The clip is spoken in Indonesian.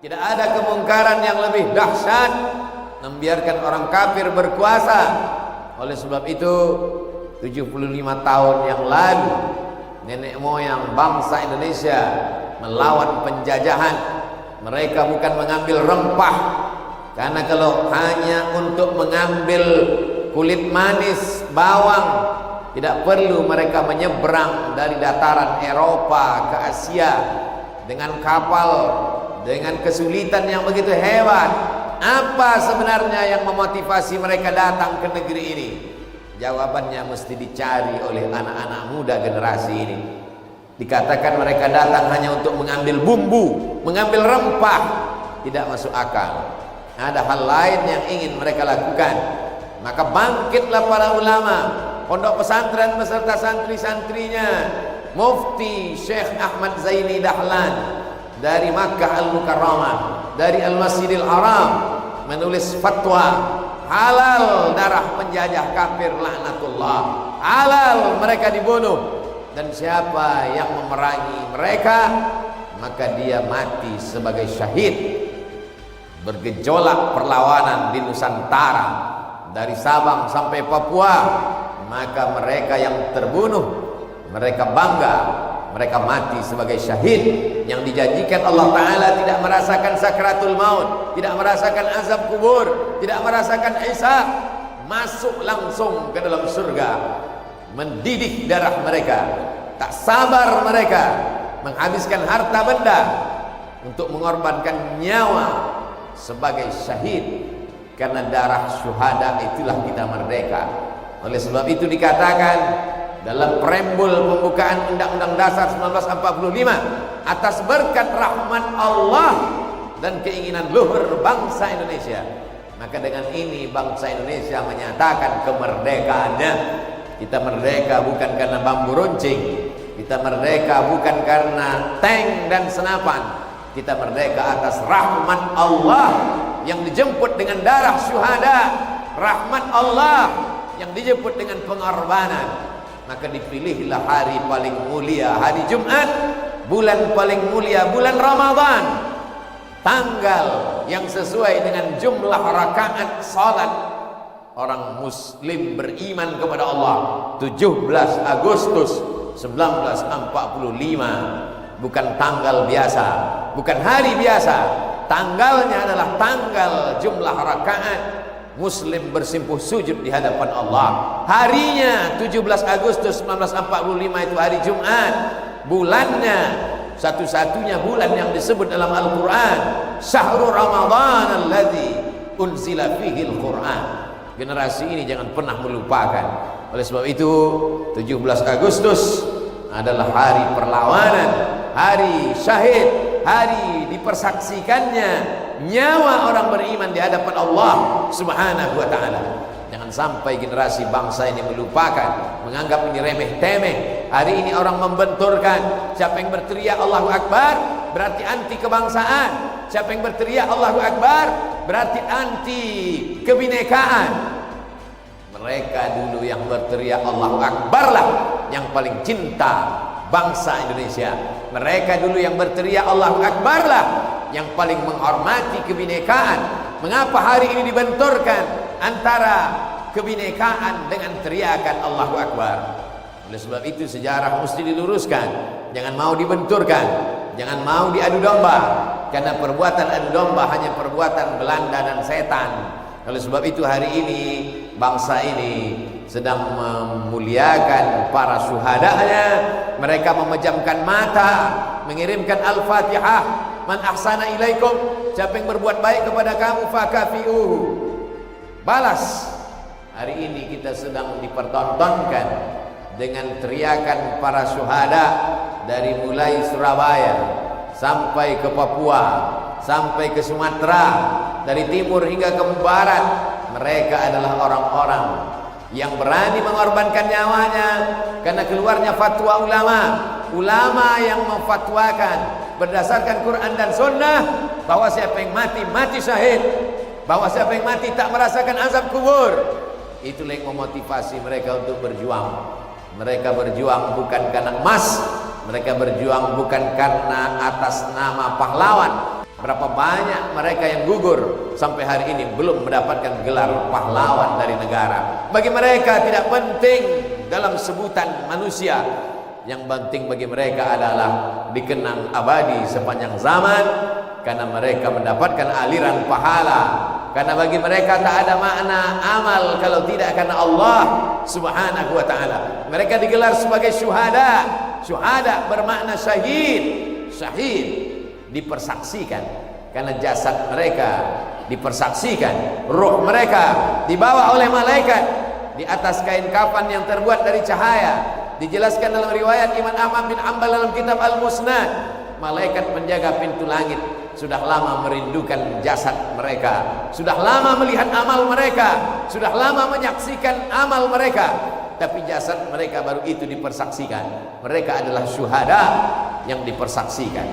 Tidak ada kemungkaran yang lebih dahsyat membiarkan orang kafir berkuasa. Oleh sebab itu 75 tahun yang lalu nenek moyang bangsa Indonesia melawan penjajahan. Mereka bukan mengambil rempah, karena kalau hanya untuk mengambil kulit manis, bawang, tidak perlu mereka menyeberang dari dataran Eropa ke Asia dengan kapal, dengan kesulitan yang begitu hebat. Apa sebenarnya yang memotivasi mereka datang ke negeri ini? Jawabannya mesti dicari oleh anak-anak muda generasi ini. Dikatakan mereka datang hanya untuk mengambil bumbu, mengambil rempah. Tidak masuk akal. Ada hal lain yang ingin mereka lakukan. Maka bangkitlah para ulama, pondok pesantren beserta santri-santrinya. Mufti Syekh Ahmad Zaini Dahlan dari Makkah Al-Mukarramah, dari Al-Masjidil Haram, menulis fatwa halal darah penjajah kafir laknatullah, halal mereka dibunuh, dan siapa yang memerangi mereka maka dia mati sebagai syahid. Bergejolak perlawanan di Nusantara dari Sabang sampai Papua, maka mereka yang terbunuh mereka bangga, mereka mati sebagai syahid. Yang dijanjikan Allah Ta'ala tidak merasakan sakratul maut, tidak merasakan azab kubur, tidak merasakan hisab, masuk langsung ke dalam surga. Mendidih darah mereka, tak sabar mereka menghabiskan harta benda untuk mengorbankan nyawa sebagai syahid. Karena darah syuhada itulah kita merdeka. Oleh sebab itu dikatakan dalam preambul pembukaan Undang-Undang Dasar 1945, atas berkat rahmat Allah dan keinginan luhur bangsa Indonesia, maka dengan ini bangsa Indonesia menyatakan kemerdekaannya. Kita merdeka bukan karena bambu runcing, kita merdeka bukan karena tank dan senapan, kita merdeka atas rahmat Allah yang dijemput dengan darah syuhada, rahmat Allah yang dijemput dengan pengorbanan. Maka dipilihlah hari paling mulia, hari Jumat, bulan paling mulia, bulan Ramadan, tanggal yang sesuai dengan jumlah rakaat salat orang muslim beriman kepada Allah, 17 Agustus 1945. Bukan tanggal biasa, bukan hari biasa. Tanggalnya adalah tanggal jumlah rakaat muslim bersimpuh sujud di hadapan Allah. Harinya 17 Agustus 1945 itu hari Jumat. Bulannya satu-satunya bulan yang disebut dalam Al-Quran, Syahrul Ramadan alladzi unzila fihi Al-Quran. Generasi ini jangan pernah melupakan. Oleh sebab itu 17 Agustus adalah hari perlawanan, hari syahid, hari dipersaksikannya nyawa orang beriman di hadapan Allah Subhanahu wa ta'ala. Jangan sampai generasi bangsa ini melupakan, menganggap ini remeh-temeh. Hari ini orang membenturkan, siapa yang berteriak Allahu Akbar berarti anti kebangsaan, siapa yang berteriak Allahu Akbar berarti anti kebinekaan. Mereka dulu yang berteriak Allahu Akbar lah yang paling cinta bangsa Indonesia. Mereka dulu yang berteriak Allahu Akbar lah yang paling menghormati kebinekaan. Mengapa hari ini dibenturkan antara kebinekaan dengan teriakan Allahu Akbar? Oleh sebab itu sejarah mesti diluruskan. Jangan mau dibenturkan, jangan mau diadu domba, karena perbuatan adu domba hanya perbuatan Belanda dan setan. Oleh sebab itu hari ini bangsa ini sedang memuliakan para syuhadanya. Mereka memejamkan mata, mengirimkan Al-Fatihah, man ahsana ilaikum, siapa yang berbuat baik kepada kamu fakafi'uhu, balas. Hari ini kita sedang dipertontonkan dengan teriakan para syuhada dari mulai Surabaya sampai ke Papua, sampai ke Sumatera, dari timur hingga ke barat. Mereka adalah orang-orang yang berani mengorbankan nyawanya karena keluarnya fatwa ulama. Ulama yang memfatwakan berdasarkan Quran dan Sunnah bahwa siapa yang mati, mati syahid, bahwa siapa yang mati tak merasakan azab kubur. Itulah yang memotivasi mereka untuk berjuang. Mereka berjuang bukan karena emas, mereka berjuang bukan karena atas nama pahlawan. Berapa banyak mereka yang gugur sampai hari ini belum mendapatkan gelar pahlawan dari negara. Bagi mereka tidak penting dalam sebutan manusia. Yang penting bagi mereka adalah dikenang abadi sepanjang zaman, karena mereka mendapatkan aliran pahala. Karena bagi mereka tak ada makna amal kalau tidak karena Allah Subhanahu wa ta'ala. Mereka digelar sebagai syuhada. Syuhada bermakna syahid. Syahid dipersaksikan, karena jasad mereka dipersaksikan, ruh mereka dibawa oleh malaikat di atas kain kafan yang terbuat dari cahaya. Dijelaskan dalam riwayat Imam Ahmad bin Hanbal dalam kitab Al-Musnad, malaikat penjaga pintu langit sudah lama merindukan jasad mereka, sudah lama melihat amal mereka, sudah lama menyaksikan amal mereka, tapi jasad mereka baru itu dipersaksikan. Mereka adalah syuhada yang dipersaksikan.